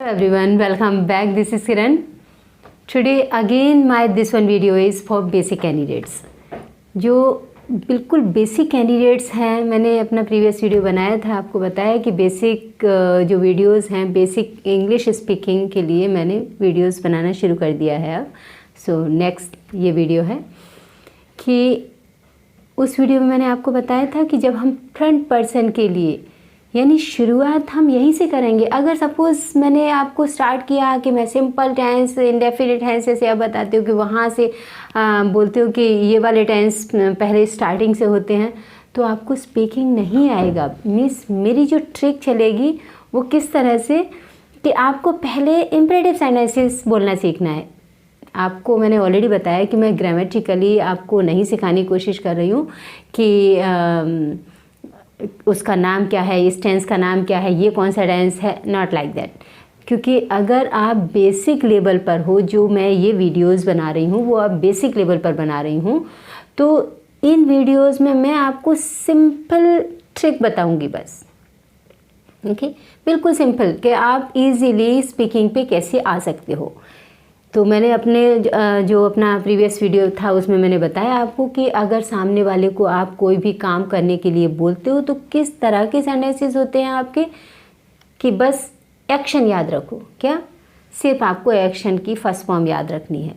Everyone, welcome back. This is Kiran. Today again this one video is for basic candidates. जो बिल्कुल basic candidates हैं, मैंने अपना previous video बनाया था, आपको बताया कि बेसिक जो वीडियोस हैं बेसिक इंग्लिश स्पीकिंग के लिए मैंने वीडियोस बनाना शुरू कर दिया है अब. सो नेक्स्ट ये वीडियो है कि उस वीडियो में मैंने आपको बताया था कि जब हम फ्रंट पर्सन के लिए यानी शुरुआत हम यहीं से करेंगे. अगर सपोज़ मैंने आपको स्टार्ट किया कि मैं सिंपल टेंस इंडेफिनिट टेंस से आप बताते हो कि वहाँ से बोलते हो कि ये वाले टेंस पहले स्टार्टिंग से होते हैं, तो आपको स्पीकिंग नहीं आएगा. मेरी जो ट्रिक चलेगी वो किस तरह से कि आपको पहले इम्परेटिव सेंटेंसेस बोलना सीखना है. आपको मैंने ऑलरेडी बताया कि मैं ग्रामेटिकली आपको नहीं सिखाने की कोशिश कर रही हूँ कि उसका नाम क्या है, इस टेंस का नाम क्या है, ये कौन सा टेंस है, नॉट लाइक दैट. क्योंकि अगर आप बेसिक लेवल पर हो, जो मैं ये वीडियोस बना रही हूँ वो आप बेसिक लेवल पर बना रही हूँ, तो इन वीडियोस में मैं आपको सिंपल ट्रिक बताऊँगी बस. ओके, बिल्कुल सिंपल कि आप इजीली स्पीकिंग पे कैसे आ सकते हो. तो मैंने अपना प्रीवियस वीडियो था उसमें मैंने बताया आपको कि अगर सामने वाले को आप कोई भी काम करने के लिए बोलते हो तो किस तरह के सेंटेंसेस होते हैं आपके, कि बस एक्शन याद रखो. क्या सिर्फ आपको एक्शन की फर्स्ट फॉर्म याद रखनी है.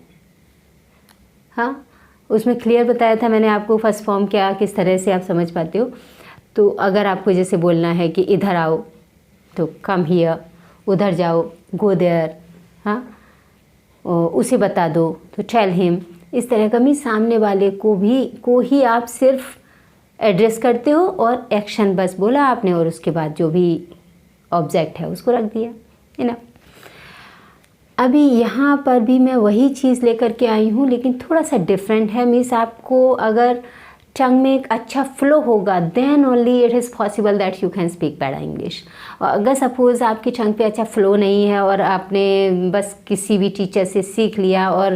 हाँ, उसमें क्लियर बताया था मैंने आपको फर्स्ट फॉर्म क्या किस तरह से आप समझ पाते हो. तो अगर आपको जैसे बोलना है कि इधर आओ तो कम हियर, उधर जाओ गो देयर, हाँ, उसे बता दो तो टेल हिम. इस तरह का भी सामने वाले को ही आप सिर्फ एड्रेस करते हो और एक्शन बस बोला आपने और उसके बाद जो भी ऑब्जेक्ट है उसको रख दिया, है ना. अभी यहाँ पर भी मैं वही चीज़ लेकर के आई हूँ लेकिन थोड़ा सा डिफरेंट है. मीन्स आपको अगर टंग में एक अच्छा फ्लो होगा then only it is possible that you can speak better English. और अगर सपोज़ आपकी टंग पे अच्छा फ्लो नहीं है और आपने बस किसी भी टीचर से सीख लिया और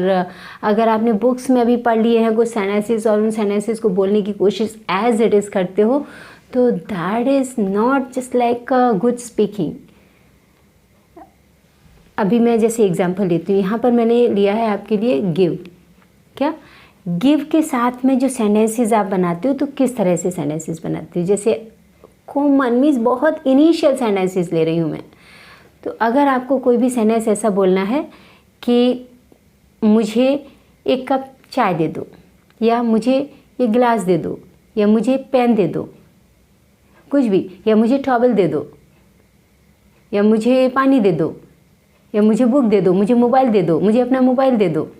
अगर आपने बुक्स में भी पढ़ लिए हैं कुछ सेंटेंसेस और उन सेंटेंसेस को बोलने की कोशिश एज इट इज़ करते हो, तो that is not just like good speaking. अभी मैं जैसे एग्जाम्पल लेती हूँ, यहाँ पर मैंने लिया है आपके लिए गिव. क्या गिव के साथ में जो सेंटेंसेस आप बनाते हो तो किस तरह से सेंटेंसेस बनाते हो. जैसे कॉमन मीन्स बहुत इनिशियल सेंटेंसेस ले रही हूँ मैं. तो अगर आपको कोई भी सेंटेंस ऐसा बोलना है कि मुझे एक कप चाय दे दो, या मुझे एक गिलास दे दो, या मुझे पेन दे दो, कुछ भी, या मुझे टॉवल दे दो, या मुझे पानी दे दो, या मुझे बुक दे दो, मुझे मोबाइल दे दो, मुझे अपना मोबाइल दे दो.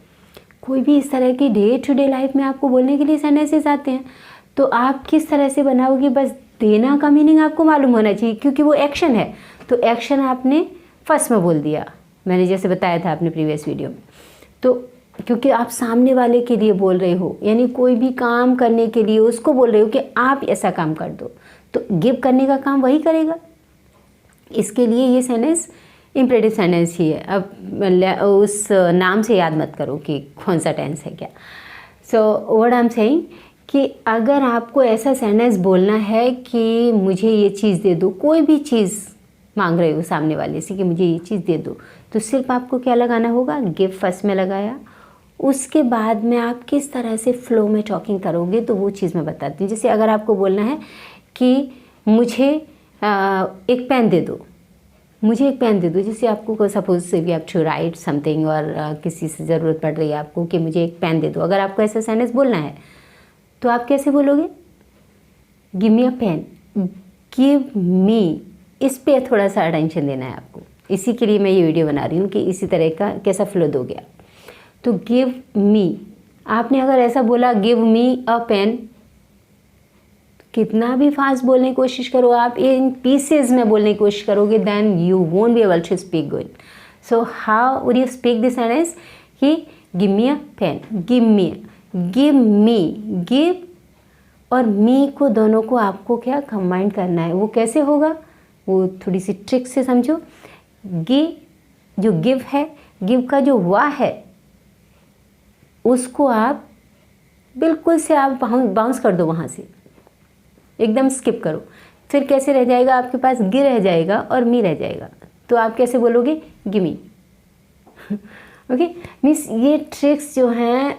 कोई भी इस तरह की डे टू डे लाइफ में आपको बोलने के लिए सेंटेंसेस आते हैं, तो आप किस तरह से बनाओगे, बस देना का मीनिंग आपको मालूम होना चाहिए क्योंकि वो एक्शन है. तो एक्शन आपने फर्स्ट में बोल दिया, मैंने जैसे बताया था अपने प्रीवियस वीडियो में. तो क्योंकि आप सामने वाले के लिए बोल रहे हो, यानी कोई भी काम करने के लिए उसको बोल रहे हो कि आप ऐसा काम कर दो, तो गिव करने का काम वही करेगा. इसके लिए ये सेंटेंस इम्परेटिव सेंटेंस ही है. अब उस नाम से याद मत करो कि कौन सा टेंस है क्या. So what I am saying कि अगर आपको ऐसा सेंटेंस बोलना है कि मुझे ये चीज़ दे दो, कोई भी चीज़ मांग रहे हो सामने वाले से कि मुझे ये चीज़ दे दो, तो सिर्फ आपको क्या लगाना होगा, गिव फर्स्ट में लगाया. उसके बाद में आप किस तरह से फ्लो में टॉकिंग करोगे तो वो चीज़ मैं बताती हूँ. जैसे अगर आपको बोलना है कि मुझे एक पेन दे दो, मुझे एक पेन दे दो. जैसे आपको सपोज से we have to write something और किसी से ज़रूरत पड़ रही है आपको कि मुझे एक पेन दे दो. अगर आपको ऐसा सेंटेंस बोलना है तो आप कैसे बोलोगे, give me a pen, give मी. इस पे थोड़ा सा अटेंशन देना है आपको. इसी के लिए मैं ये वीडियो बना रही हूँ कि इसी तरह का कैसा फ्लो दोगे आप. तो गिव मी, आपने अगर ऐसा बोला गिव मी अ पेन, कितना भी फास्ट बोलने की कोशिश करो आप, इन पीसेज में बोलने की कोशिश करोगे, then you won't be able to speak good. So how would you speak this sentence कि give me a pen, give me, give और मी को दोनों को आपको क्या कंबाइन करना है. वो कैसे होगा, वो थोड़ी सी ट्रिक से समझो. जो गिव है, गिव का जो वाह है उसको आप बिल्कुल से आप बाउंस कर दो, वहाँ से एकदम स्किप करो. फिर कैसे रह जाएगा आपके पास, गी रह जाएगा और मी रह जाएगा. तो तो आप कैसे बोलोगे? गिमी। ओके, मीन्स ये ट्रिक्स जो हैं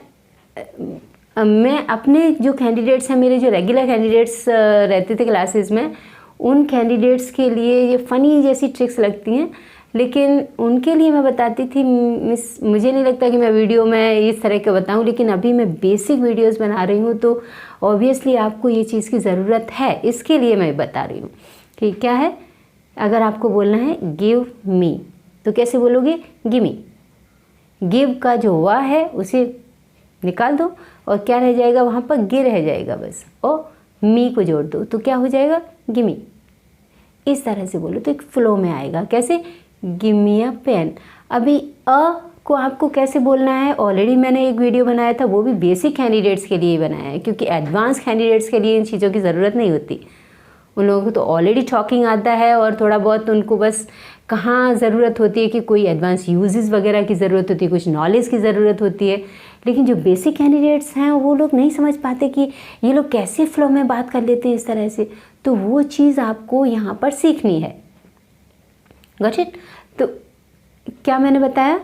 मैं अपने जो कैंडिडेट्स हैं, मेरे जो रेगुलर कैंडिडेट्स रहते थे क्लासेस में, उन कैंडिडेट्स के लिए ये फ़नी जैसी ट्रिक्स लगती हैं, लेकिन उनके लिए मैं बताती थी। मिस मुझे नहीं लगता कि मैं वीडियो में इस तरह के बताऊं, लेकिन अभी मैं बेसिक वीडियोस बना रही हूं तो ऑब्वियसली आपको ये चीज़ की ज़रूरत है, इसके लिए मैं बता रही हूँ कि क्या है। अगर आपको बोलना है गिव मी तो कैसे बोलोगे? गिमी। गिव का जो वा है उसे निकाल दो और क्या रह जाएगा वहाँ पर? गे रह जाएगा बस, और मी को जोड़ दो तो क्या हो जाएगा? गिमी। इस तरह से बोलो तो एक फ्लो में आएगा। कैसे? Give me a pen. अभी अ को आपको कैसे बोलना है ऑलरेडी मैंने एक वीडियो बनाया था, वो भी बेसिक कैंडिडेट्स के लिए ही बनाया है, क्योंकि एडवांस कैंडिडेट्स के लिए इन चीज़ों की ज़रूरत नहीं होती। उन लोगों को तो ऑलरेडी टॉकिंग आता है और थोड़ा बहुत उनको बस कहाँ ज़रूरत होती है कि कोई एडवांस यूजेस वगैरह की ज़रूरत होती है, कुछ नॉलेज की ज़रूरत होती है। लेकिन जो बेसिक कैंडिडेट्स हैं वो लोग नहीं समझ पाते कि ये लोग कैसे फ्लो में बात कर लेते हैं इस तरह से, तो वो चीज़ आपको यहाँ पर सीखनी है। Got it? तो क्या मैंने बताया?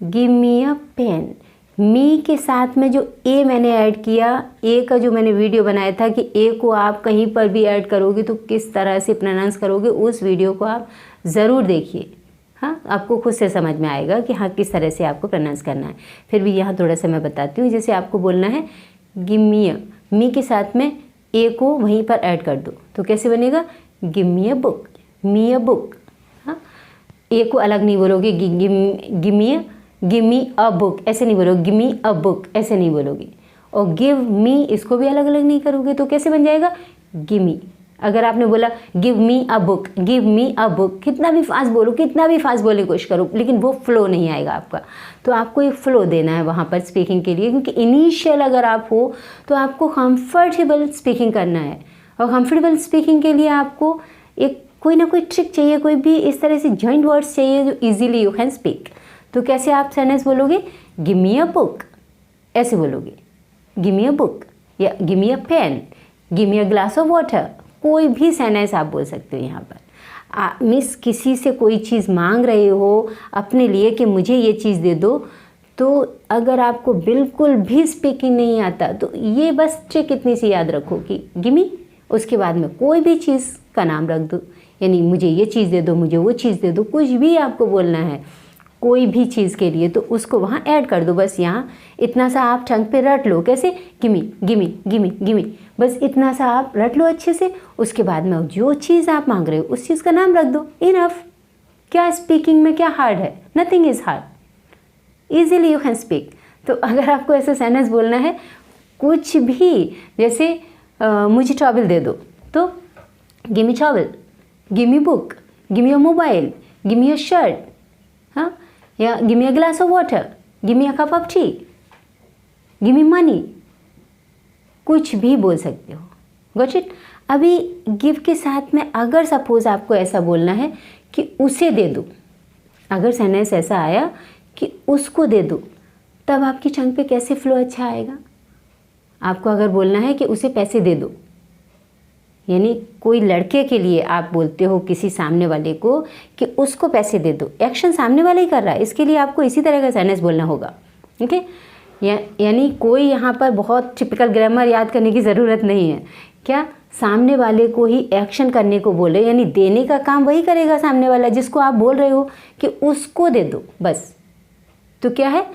Give me a pen. मी के साथ में जो ए मैंने ऐड किया, ए का जो मैंने वीडियो बनाया था कि ए को आप कहीं पर भी ऐड करोगे तो किस तरह से प्रोनाउंस करोगे, उस वीडियो को आप ज़रूर देखिए। हाँ, आपको खुद से समझ में आएगा कि हाँ किस तरह से आपको प्रोनाउंस करना है। फिर भी यहाँ थोड़ा सा मैं बताती हूँ। जैसे आपको बोलना है गिव मी अ, मी के साथ में ए को वहीं पर ऐड कर दो तो कैसे बनेगा? Give me a book. Me a book. हाँ, ए को अलग नहीं बोलोगे, गिव मी अ बुक ऐसे नहीं बोलोगे, गिव मी अ बुक ऐसे नहीं बोलोगे। और गिव मी इसको भी अलग अलग नहीं करोगे तो कैसे बन जाएगा? गिमी। अगर आपने बोला give me a book, give me a book, कितना भी फास्ट बोलो, कितना भी फास्ट बोलने की कोशिश करो, लेकिन वो फ्लो नहीं आएगा आपका। तो आपको एक फ़्लो देना है वहाँ पर स्पीकिंग के लिए, क्योंकि इनिशियल अगर आप हो तो आपको कंफर्टेबल स्पीकिंग करना है, और कंफर्टेबल स्पीकिंग के लिए आपको एक कोई ना कोई ट्रिक चाहिए, कोई भी इस तरह से जॉइंट वर्ड्स चाहिए जो ईजिली यू कैन स्पीक। तो कैसे आप सेंटेंस बोलोगे? गिव मी अ बुक ऐसे बोलोगे, गिव मी अ बुक, या give me a pen, give me a glass of water. कोई भी सेंटेंस आप बोल सकते हो यहाँ पर। मिस किसी से कोई चीज़ मांग रहे हो अपने लिए कि मुझे ये चीज़ दे दो, तो अगर आपको बिल्कुल भी स्पीकिंग नहीं आता तो ये बस ट्रिक इतनी सी याद रखो कि गिव मी, उसके बाद में कोई भी चीज़ का नाम रख दो, यानी मुझे ये चीज़ दे दो, मुझे वो चीज़ दे दो, कुछ भी आपको बोलना है कोई भी चीज़ के लिए तो उसको वहाँ ऐड कर दो। बस यहाँ इतना सा आप टंग पे रट लो। कैसे? गिमी गिमी गिमी गिमी, बस इतना सा आप रट लो अच्छे से। उसके बाद में जो चीज़ आप मांग रहे हो उस चीज़ का नाम रख दो, इनफ। क्या स्पीकिंग में क्या हार्ड है? Nothing is hard, easily you can speak. तो अगर आपको ऐसे सेंटेंस बोलना है कुछ भी, जैसे मुझे टॉवल दे दो तो give me towel, give me book, give me अ मोबाइल, गिव मी अ शर्ट, हाँ, या give me a glass of water, give me a cup of T, give me money, कुछ भी बोल सकते हो। Got it? अभी गिव के साथ में अगर सपोज आपको ऐसा बोलना है कि उसे दे दो, अगर सेंटेंस ऐसा आया कि उसको दे दो, तब आपकी टंग पे कैसे फ्लो अच्छा आएगा? आपको अगर बोलना है कि उसे पैसे दे दो, यानी कोई लड़के के लिए आप बोलते हो किसी सामने वाले को कि उसको पैसे दे दो, एक्शन सामने वाला ही कर रहा है, इसके लिए आपको इसी तरह का सेंटेंस बोलना होगा। ठीक है? यानी कोई यहाँ पर बहुत टिपिकल ग्रामर याद करने की ज़रूरत नहीं है। क्या? सामने वाले को ही एक्शन करने को बोले, यानी देने का काम वही करेगा सामने वाला जिसको आप बोल रहे हो कि उसको दे दो, बस। तो क्या है?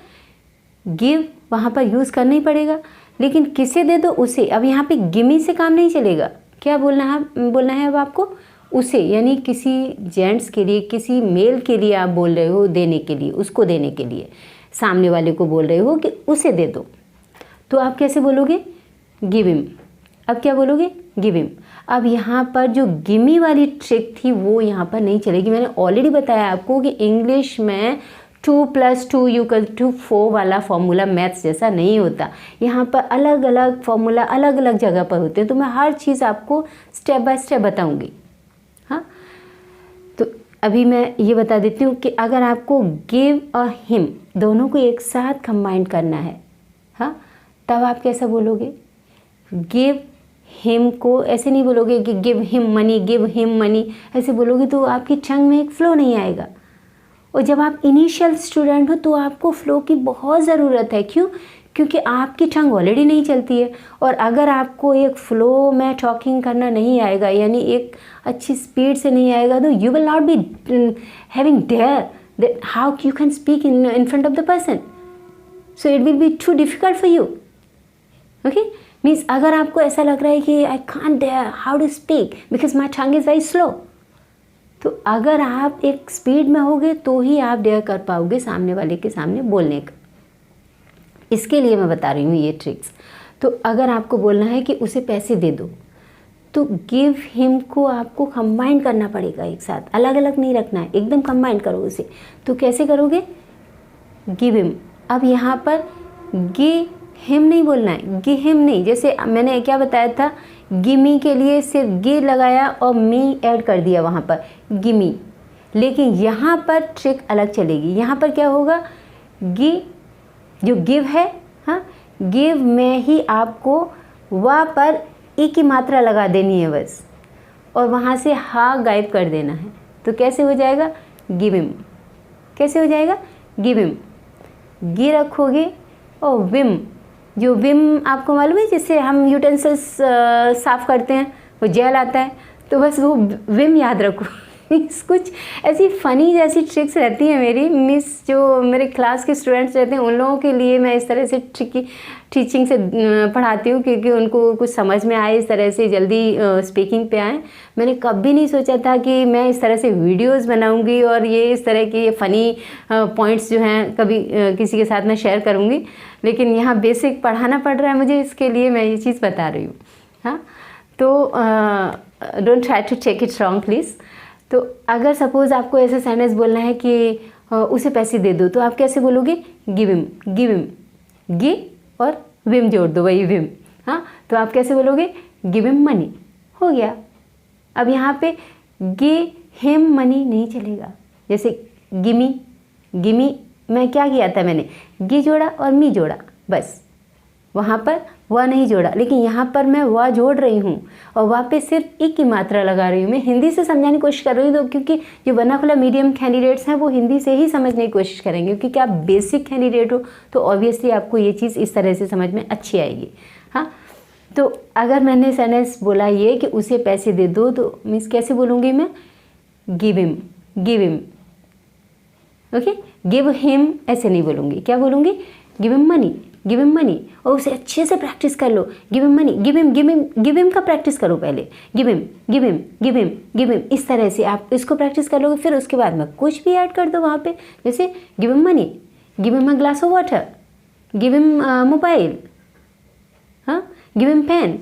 गिव वहाँ पर यूज़ करना ही पड़ेगा, लेकिन किसे दे दो? उसे। अब यहाँ पे गिमी से काम नहीं चलेगा। क्या बोलना है अब आपको? उसे, यानी किसी जेंट्स के लिए, किसी मेल के लिए आप बोल रहे हो देने के लिए, उसको देने के लिए सामने वाले को बोल रहे हो कि उसे दे दो, तो आप कैसे बोलोगे? Give him. अब क्या बोलोगे? Give him. अब यहाँ पर जो गिमी वाली ट्रिक थी वो यहाँ पर नहीं चलेगी। मैंने ऑलरेडी बताया आपको कि इंग्लिश में 2+2=4 वाला फॉर्मूला मैथ्स जैसा नहीं होता। यहाँ पर अलग अलग फॉर्मूला अलग अलग जगह पर होते हैं, तो मैं हर चीज़ आपको स्टेप बाय स्टेप बताऊँगी। हाँ, तो अभी मैं ये बता देती हूँ कि अगर आपको गिव अ हिम दोनों को एक साथ कंबाइन करना है, हाँ, तब आप कैसा बोलोगे? गिव हिम को ऐसे नहीं बोलोगे कि give him money, give him money, ऐसे बोलोगे तो आपकी टंग में एक फ्लो नहीं आएगा। और जब आप इनिशियल स्टूडेंट हो तो आपको फ़्लो की बहुत ज़रूरत है। क्यों? क्योंकि आपकी टंग ऑलरेडी नहीं चलती है, और अगर आपको एक फ़्लो में टॉकिंग करना नहीं आएगा, यानी एक अच्छी स्पीड से नहीं आएगा, तो you will not be having dare that how you can speak in front of the person, so it will be too difficult for you. Okay, means अगर आपको ऐसा लग रहा है कि I can't dare how to speak because my tongue is very slow, तो अगर आप एक स्पीड में होगे तो ही आप डेयर कर पाओगे सामने वाले के सामने बोलने का। इसके लिए मैं बता रही हूँ ये ट्रिक्स। तो अगर आपको बोलना है कि उसे पैसे दे दो, तो गिव हिम को आपको कंबाइन करना पड़ेगा, एक साथ, अलग अलग नहीं रखना है, एकदम कंबाइन करो उसे। तो कैसे करोगे? Give him. अब यहाँ पर गिव हिम नहीं बोलना है, गिव हिम नहीं। जैसे मैंने क्या बताया था, गिमी के लिए सिर्फ गी लगाया और मी ऐड कर दिया वहाँ पर, गिमी। लेकिन यहाँ पर ट्रिक अलग चलेगी। यहाँ पर क्या होगा, गी जो गिव है, हाँ, गिव में ही आपको वहाँ पर ई की मात्रा लगा देनी है बस, और वहाँ से हा गायब कर देना है। तो कैसे हो जाएगा? Give him. कैसे हो जाएगा? Give him. गी रखोगे और विम, जो विम आपको मालूम है जिससे हम यूटेंसिल्स साफ़ करते हैं, वो जेल आता है, तो बस वो विम याद रखो। कुछ ऐसी फ़नी जैसी ट्रिक्स रहती हैं मेरी, मिस जो मेरे क्लास के स्टूडेंट्स रहते हैं उन लोगों के लिए मैं इस तरह से ट्रिकी टीचिंग से पढ़ाती हूँ, क्योंकि उनको कुछ समझ में आए, इस तरह से जल्दी स्पीकिंग पे आए। मैंने कभी नहीं सोचा था कि मैं इस तरह से वीडियोस बनाऊंगी और ये इस तरह की फ़नी पॉइंट्स जो हैं कभी किसी के साथ मैं शेयर करूँगी, लेकिन यहाँ बेसिक पढ़ाना पड़ रहा है मुझे, इसके लिए मैं ये चीज़ बता रही हूँ। हाँ, तो don't try to take it wrong please. तो अगर सपोज़ आपको ऐसे सेंटेंस बोलना है कि उसे पैसे दे दो, तो आप कैसे बोलोगे? Give him. गिव हिम, गी और विम जोड़ दो, वही विम। हाँ, तो आप कैसे बोलोगे? Give him money. हो गया। अब यहाँ पे गिव हिम मनी नहीं चलेगा। जैसे गिमी, गिमी में क्या किया था मैंने? गी जोड़ा और मी जोड़ा, बस। वहाँ पर वह नहीं जोड़ा, लेकिन यहाँ पर मैं वह जोड़ रही हूँ और वहाँ पे सिर्फ ई की मात्रा लगा रही हूँ। मैं हिंदी से समझाने की कोशिश कर रही हूँ, तो क्योंकि जो वर्नाकुलर मीडियम कैंडिडेट्स हैं वो हिंदी से ही समझने की कोशिश करेंगे, क्योंकि आप बेसिक कैंडिडेट हो तो ऑब्वियसली आपको ये चीज़ इस तरह से समझ में अच्छी आएगी। हाँ, तो अगर मैंने सेंटेंस बोला ये कि उसे पैसे दे दो, तो मीन्स कैसे बोलूँगी मैं? Give him. Give him. Okay, give him ऐसे नहीं बोलूँगी, क्या बोलूँगी? Give him money. Give him money, और उसे अच्छे से प्रैक्टिस कर लो। Give him money, give him, give him, give him का प्रैक्टिस करो पहले। Give him, give him, give him, give him, इस तरह से आप इसको प्रैक्टिस कर लोगे। फिर उसके बाद में कुछ भी ऐड कर दो वहाँ पे, जैसे give him money, give him a glass of water, give him mobile, हाँ, गिव हिम पेन,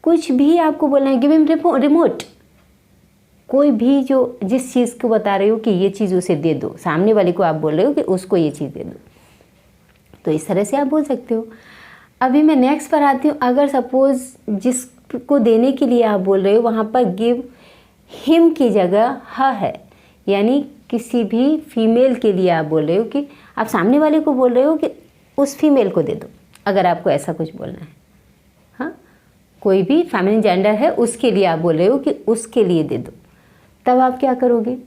कुछ भी आपको बोलना है। गिव हिम रिमोट, कोई भी जो जिस चीज़ को बता रहे हो कि ये चीज़ उसे दे दो, सामने वाले को आप बोल रहे हो कि उसको ये चीज़ दे दो, तो इस तरह से आप बोल सकते हो। अभी मैं नेक्स्ट पर आती हूँ। अगर सपोज़ जिसको देने के लिए आप बोल रहे हो वहाँ पर गिव हिम की जगह ह है, यानी किसी भी फीमेल के लिए आप बोल रहे हो कि आप सामने वाले को बोल रहे हो कि उस फीमेल को दे दो, अगर आपको ऐसा कुछ बोलना है। हाँ, कोई भी फेमिनिन जेंडर है उसके लिए आप बोल रहे हो कि उसके लिए दे दो, तब आप क्या करोगे?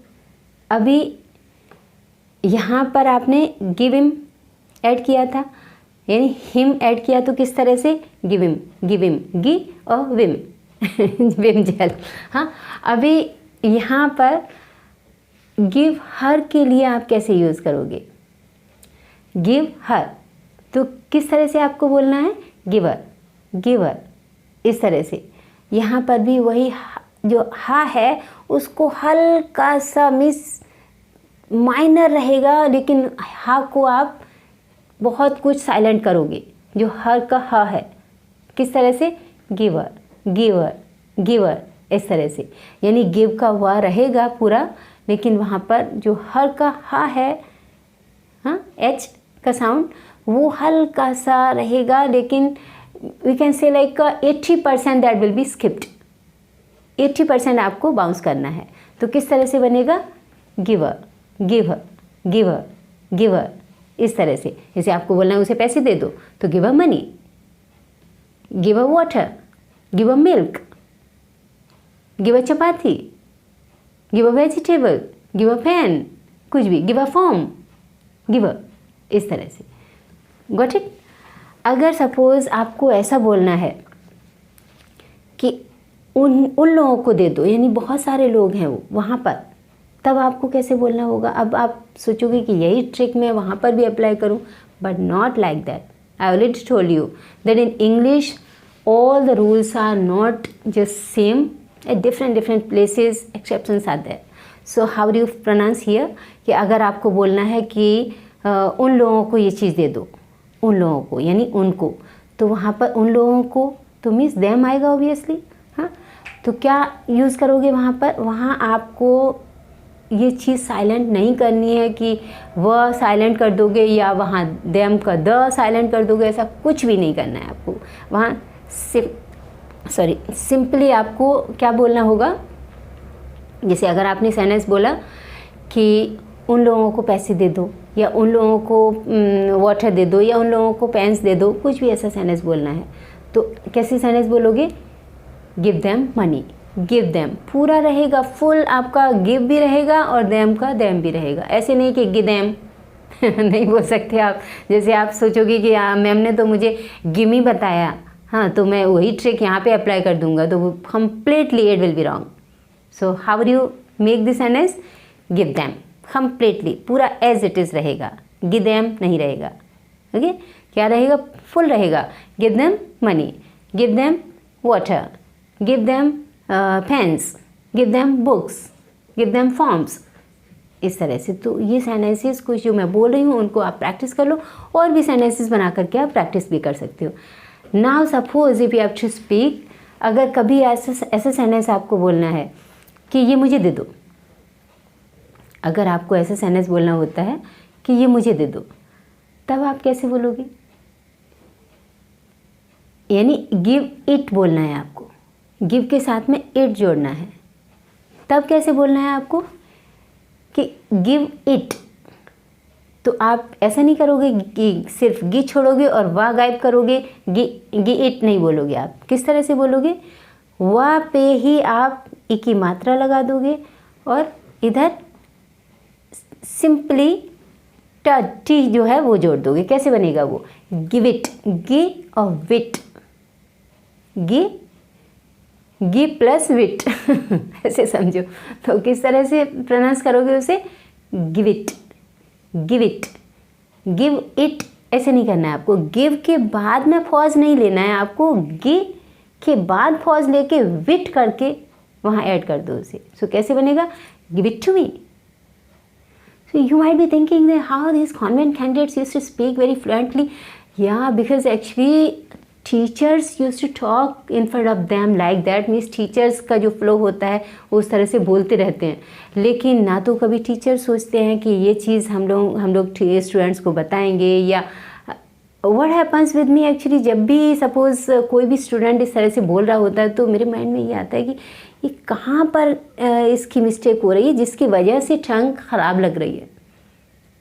अभी यहाँ पर आपने गिव हिम ऐड किया था, यानी हिम ऐड किया, तो किस तरह से? गिव हिम, गिव हिम, गी और विम, विम जेल। हाँ, अभी यहाँ पर गिव हर के लिए आप कैसे यूज़ करोगे? गिव हर, तो किस तरह से आपको बोलना है? गिवर, गिवर, इस तरह से। यहाँ पर भी वही जो हा है उसको हल्का सा मिस माइनर रहेगा, लेकिन हा को आप बहुत कुछ साइलेंट करोगे। जो हर का हा है, किस तरह से? गिवर, गिवर, गिवर, इस तरह से। यानी गिव का वाह रहेगा पूरा, लेकिन वहाँ पर जो हर का हा है, हाँ, एच का साउंड, वो हल्का सा रहेगा, लेकिन we can say like 80% that will be skipped. 80% आपको बाउंस करना है। तो किस तरह से बनेगा? गिवर, गिवर, गिवर, गिवर, इस तरह से। जैसे आपको बोलना है उसे पैसे दे दो, तो give a money, give a water, give a milk, give a chapati, give a vegetable, give a pen, कुछ भी, give a form, give a, इस तरह से। Got it. अगर सपोज आपको ऐसा बोलना है कि उन लोगों को दे दो, यानी बहुत सारे लोग हैं वो वहाँ पर, तब आपको कैसे बोलना होगा? अब आप सोचोगे कि यही ट्रिक मैं वहाँ पर भी अप्लाई करूँ, but not like that. I already told you that in English all the rules are not just same at different places, exceptions are there. So how do you pronounce here? कि अगर आपको बोलना है कि उन लोगों को ये चीज़ दे दो, उन लोगों को यानी उनको, तो वहाँ पर उन लोगों को तो मीन्स देम आएगा ऑब्वियसली। हाँ, तो क्या यूज़ करोगे वहाँ पर? वहाँ आपको ये चीज़ साइलेंट नहीं करनी है कि वह साइलेंट कर दोगे या वहाँ देम का द साइलेंट कर दोगे, ऐसा कुछ भी नहीं करना है आपको। वहाँ सिंपली आपको क्या बोलना होगा? जैसे अगर आपने सेंटेंस बोला कि उन लोगों को पैसे दे दो, या उन लोगों को वाटर दे दो, या उन लोगों को पेन्स दे दो, कुछ भी ऐसा सेंटेंस बोलना है, तो कैसे सेंटेंस बोलोगे? Give them money, give them पूरा रहेगा, फुल आपका गिव भी रहेगा और देम का देम भी रहेगा। ऐसे नहीं कि गिव देम नहीं बोल सकते आप। जैसे आप सोचोगे कि मैम ने तो मुझे गिव मी बताया, हाँ, तो मैं वही ट्रिक यहाँ पे अप्लाई कर दूंगा, तो वो completely it will be wrong. So how do you make this sentence? Give them, completely पूरा एज इट इज़ रहेगा, गिव देम नहीं रहेगा। ओके, क्या रहेगा? फुल रहेगा। Give them money, give them water, give them pens, give them books, give them forms, इस तरह से। तो ये सेंटेंसेस कुछ जो मैं बोल रही हूँ उनको आप प्रैक्टिस कर लो, और भी सेंटेंसेस बना करके आप प्रैक्टिस भी कर सकते हो। Now suppose if you have to speak, अगर कभी ऐसा सेंटेंस आपको बोलना है कि ये मुझे दे दो, अगर आपको ऐसा सेंटेंस बोलना होता है कि ये मुझे दे दो, तब आप कैसे बोलोगे? यानी गिव इट बोलना है आपको, गिव के साथ में इट जोड़ना है। तब कैसे बोलना है आपको कि गिव इट? तो आप ऐसा नहीं करोगे कि सिर्फ गी छोड़ोगे और वाह गायब करोगे, गी इट नहीं बोलोगे। आप किस तरह से बोलोगे? वाह पे ही आप ई की मात्रा लगा दोगे और इधर सिंपली टी जो है वो जोड़ दोगे। कैसे बनेगा वो? गिव इट, गी और विट, गी प्लस विट ऐसे समझो। तो किस तरह से प्रोनाउंस करोगे उसे? Give it, give it, give it ऐसे नहीं करना है आपको। गिव के बाद में पॉज नहीं लेना है आपको, गी के बाद पॉज लेके विट करके वहाँ ऐड कर दो उसे। सो कैसे बनेगा? Give it to me. So you might be thinking that how this convent candidates used to speak very fluently. या because actually teachers used to talk in front of them like that. Means teachers का जो flow होता है वो उस तरह से बोलते रहते हैं, लेकिन ना तो कभी टीचर सोचते हैं कि ये चीज़ हम लोग स्टूडेंट्स को बताएंगे। या what happens with me actually, जब भी सपोज कोई भी स्टूडेंट इस तरह से बोल रहा होता है तो मेरे माइंड में ये आता है कि ये कहाँ पर इसकी मिस्टेक हो रही है जिसकी वजह से टंग ख़राब लग रही है।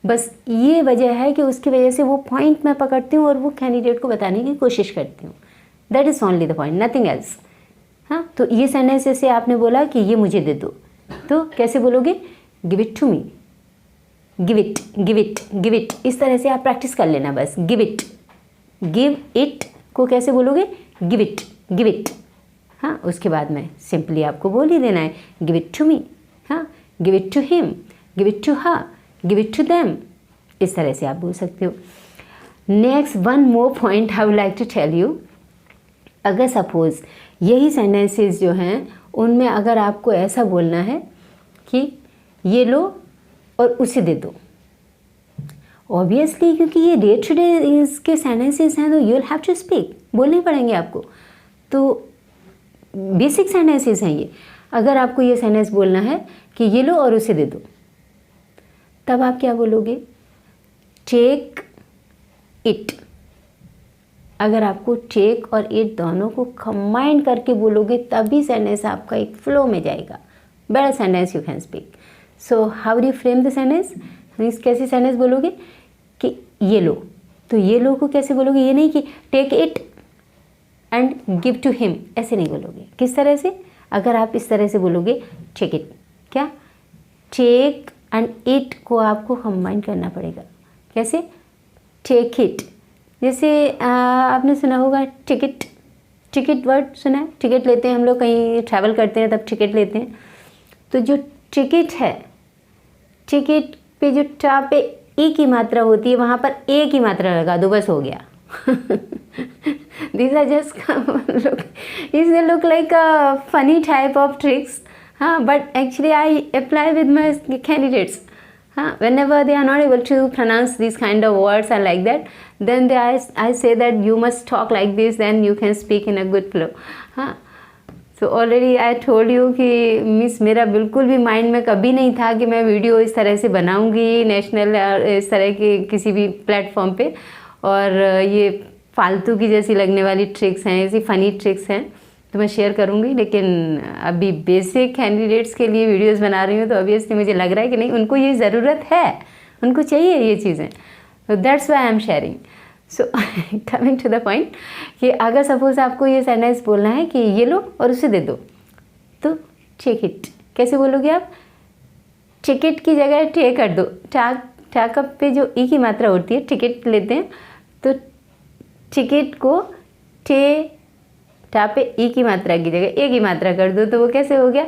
बस ये वजह है कि उसकी वजह से वो पॉइंट मैं पकड़ती हूँ और वो कैंडिडेट को बताने की कोशिश करती हूँ। That is only the point, nothing else. हाँ, तो ये सेंटेंस जैसे आपने बोला कि ये मुझे दे दो, तो कैसे बोलोगे? Give it to me, give it, give it, give it. इस तरह से आप प्रैक्टिस कर लेना बस। गिव इट, गिव इट को कैसे बोलोगे? Give it, give it. हाँ, उसके बाद में सिंपली आपको बोल ही देना है गिव इट टू मी, हाँ, give it to him, give it to her, give it to them. इस तरह से आप बोल सकते हो। Next one more point I would like to tell you. अगर सपोज यही सेंटेंसेस जो हैं उनमें अगर आपको ऐसा बोलना है कि ये लो और उसे दे दो, ऑब्वियसली क्योंकि ये डे टू डे इसके सेंटेंसेस हैं तो you will have to speak, बोलने पड़ेंगे आपको। तो बेसिक सेंटेंसेस हैं ये। अगर आपको ये सेंटेंस बोलना है कि ये लो और उसे दे दो, तब आप क्या बोलोगे? Take it. अगर आपको टेक और इट दोनों को कंबाइन करके बोलोगे तभी सेंटेंस आपका एक फ्लो में जाएगा। Better sentence you can speak. So how do you frame the sentence? Means कैसे सेंटेंस बोलोगे कि ये लो, तो ये लो को कैसे बोलोगे? ये नहीं कि take it and give to him, ऐसे नहीं बोलोगे। किस तरह से? अगर आप इस तरह से बोलोगे टेक इट, क्या टेक एंड इट को आपको कंबाइन करना पड़ेगा। कैसे? टेक इट, जैसे आपने सुना होगा टिकट, टिकट वर्ड सुना है, टिकट लेते हैं हम लोग, कहीं ट्रैवल करते हैं तब टिकट लेते हैं। तो जो टिकट है, टिकट पे जो टा पे ई की मात्रा होती है वहाँ पर ए की मात्रा लगा दो, बस हो गया। These are just look like a funny type of tricks, but actually I apply with my candidates. Whenever they are not able to pronounce these kind of words and like that, then I say that you must talk like this, then you can speak in a good flow. So already I told you कि miss मेरा बिल्कुल भी mind में कभी नहीं था कि मैं वीडियो इस तरह से बनाऊंगी नेशनल इस तरह के किसी भी प्लेटफॉर्म पे, और ये फालतू की जैसी लगने वाली ट्रिक्स हैं, ऐसी फ़नी ट्रिक्स हैं तो मैं शेयर करूंगी। लेकिन अभी बेसिक कैंडिडेट्स के लिए वीडियोस बना रही हूँ तो ऑब्वियसली मुझे लग रहा है कि नहीं, उनको ये ज़रूरत है, उनको चाहिए ये चीज़ें, तो that's why I am sharing. So coming to the point कि अगर सपोज आपको ये सेंटेंस बोलना है कि ये लो और उसे दे दो, तो टेक इट कैसे बोलोगे आप? टिकट की जगह टे कर दो, टाकअप पे जो ई की मात्रा होती है, टिकट लेते हैं तो टिकट को टे टा पे ई की मात्रा की जगह ए की मात्रा कर दो, तो वो कैसे हो गया?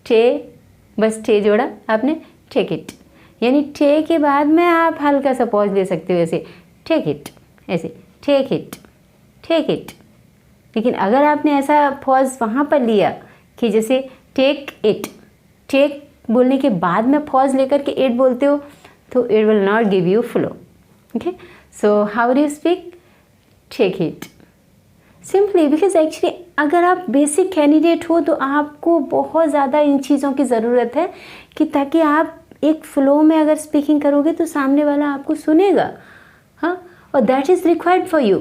टे, बस टे जोड़ा आपने, टेक इट। यानी टे के बाद में आप हल्का सा पॉज ले सकते हो, ऐसे टेक इट, ऐसे टेक इट, टेक इट। लेकिन अगर आपने ऐसा पॉज वहाँ पर लिया कि जैसे टेक इट, टेक बोलने के बाद में पॉज लेकर के इट बोलते हो, तो it will not give you flow. Okay, so how do you speak? Take it simply, because actually अगर आप बेसिक कैंडिडेट हो तो आपको बहुत ज़्यादा इन चीज़ों की ज़रूरत है कि ताकि आप एक फ़्लो में अगर स्पीकिंग करोगे तो सामने वाला आपको सुनेगा। हाँ, और that is required for you,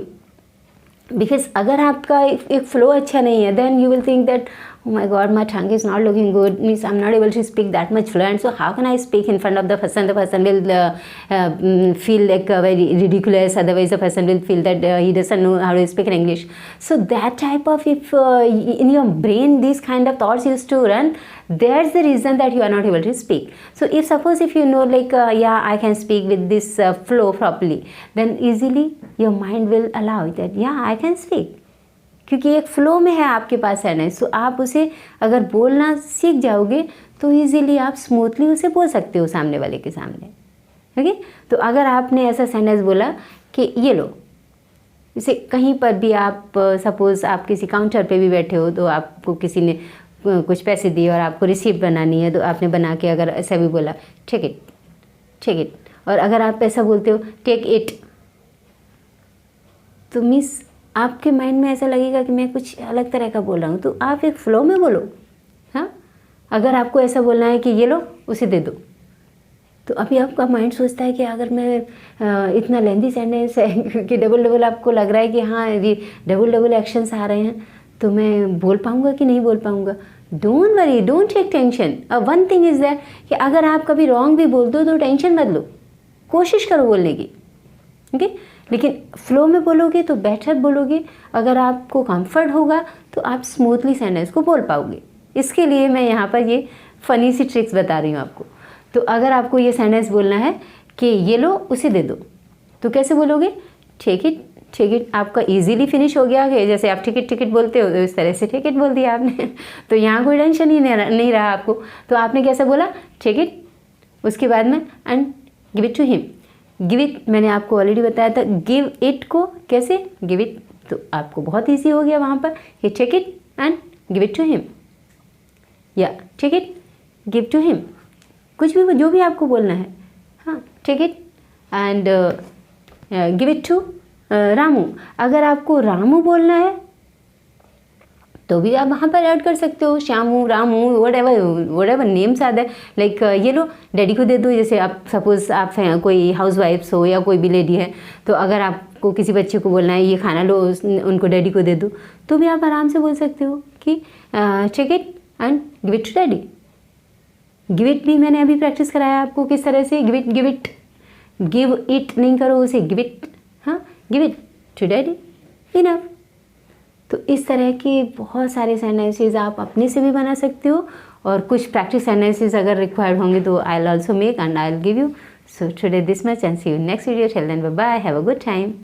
because अगर आपका एक फ़्लो अच्छा नहीं है, then you will think that oh my god, my tongue is not looking good, means I'm not able to speak that much fluent, so how can I speak in front of the person will feel like very ridiculous, otherwise the person will feel that he doesn't know how to speak in English. So that type of, if in your brain these kind of thoughts used to run, that's the reason that you are not able to speak. So if suppose if you know like yeah, I can speak with this flow properly, then easily your mind will allow that yeah, I can speak, क्योंकि एक flow में है आपके पास sentence, सो आप उसे अगर बोलना सीख जाओगे तो इजीली आप स्मूथली उसे बोल सकते हो सामने वाले के सामने। ओके, तो अगर आपने ऐसा सेंटेंस बोला कि ये लो, जैसे कहीं पर भी आप सपोज़ आप किसी काउंटर पे भी बैठे हो, तो आपको किसी ने कुछ पैसे दिए और आपको रिसीप्ट बनानी है, तो आपने बना के अगर ऐसा भी बोला टेक इट, टेक इट, और अगर आप ऐसा बोलते हो टेक इट, तो मिस आपके माइंड में ऐसा लगेगा कि मैं कुछ अलग तरह का बोल रहा हूँ, तो आप एक फ़्लो में बोलो। हाँ, अगर आपको ऐसा बोलना है कि ये लो उसे दे दो, तो अभी आपका माइंड सोचता है कि अगर मैं इतना लेंथी सेंटेंस है क्योंकि डबल आपको लग रहा है कि हाँ ये डबल एक्शंस आ रहे हैं, तो मैं बोल पाऊँगा कि नहीं बोल पाऊँगा। Don't worry, don't take tension. One thing is that कि अगर आप कभी रॉन्ग भी बोल दो तो टेंशन मत लो, कोशिश करो बोलने की। ओके, लेकिन फ़्लो में बोलोगे तो बेटर बोलोगे। अगर आपको कंफर्ट होगा तो आप स्मूथली सेंटेंस को बोल पाओगे। इसके लिए मैं यहाँ पर ये फ़नी सी ट्रिक्स बता रही हूँ आपको। तो अगर आपको ये सेंटेंस बोलना है कि ये लो उसे दे दो, तो कैसे बोलोगे? Take it, take it. आपका इजीली फिनिश हो गया कि जैसे आप टिकट टिकट बोलते हो, तो इस तरह से टिकट बोल दिया आपने तो यहाँ कोई टेंशन ही नहीं रहा आपको। तो आपने कैसे बोला? टेक इट, उसके बाद में and give it to him. Give it मैंने आपको ऑलरेडी बताया था, गिव इट को कैसे गिव इट, तो आपको बहुत ईजी हो गया वहाँ पर कि take it and give it to him, या take it give to him, कुछ भी जो भी आपको बोलना है। हाँ, take it and give it to Ramu. अगर आपको रामू बोलना है तो भी आप वहाँ पर ऐड कर सकते हो, Shyamu, Ramu, whatever names are there. Like ये लो डैडी को दे दो। जैसे आप सपोज आप कोई हाउस वाइफ्स हो या कोई भी लेडी है, तो अगर आपको किसी बच्चे को बोलना है ये खाना लो, उनको डैडी को दे दो, तो भी आप आराम से बोल सकते हो कि take it and give it to daddy. Give it भी मैंने अभी प्रैक्टिस कराया आपको किस तरह से। गिव इट गिव इट नहीं करो उसे, गिव इट, हाँ, give it to daddy, enough. तो इस तरह के बहुत सारे सेंटेंसेस आप अपने से भी बना सकते हो और कुछ प्रैक्टिस एनालिसिस अगर रिक्वायर्ड होंगे तो I will also make and I will give you. So today this much and see you in next video. Till then, bye bye. Have a good time.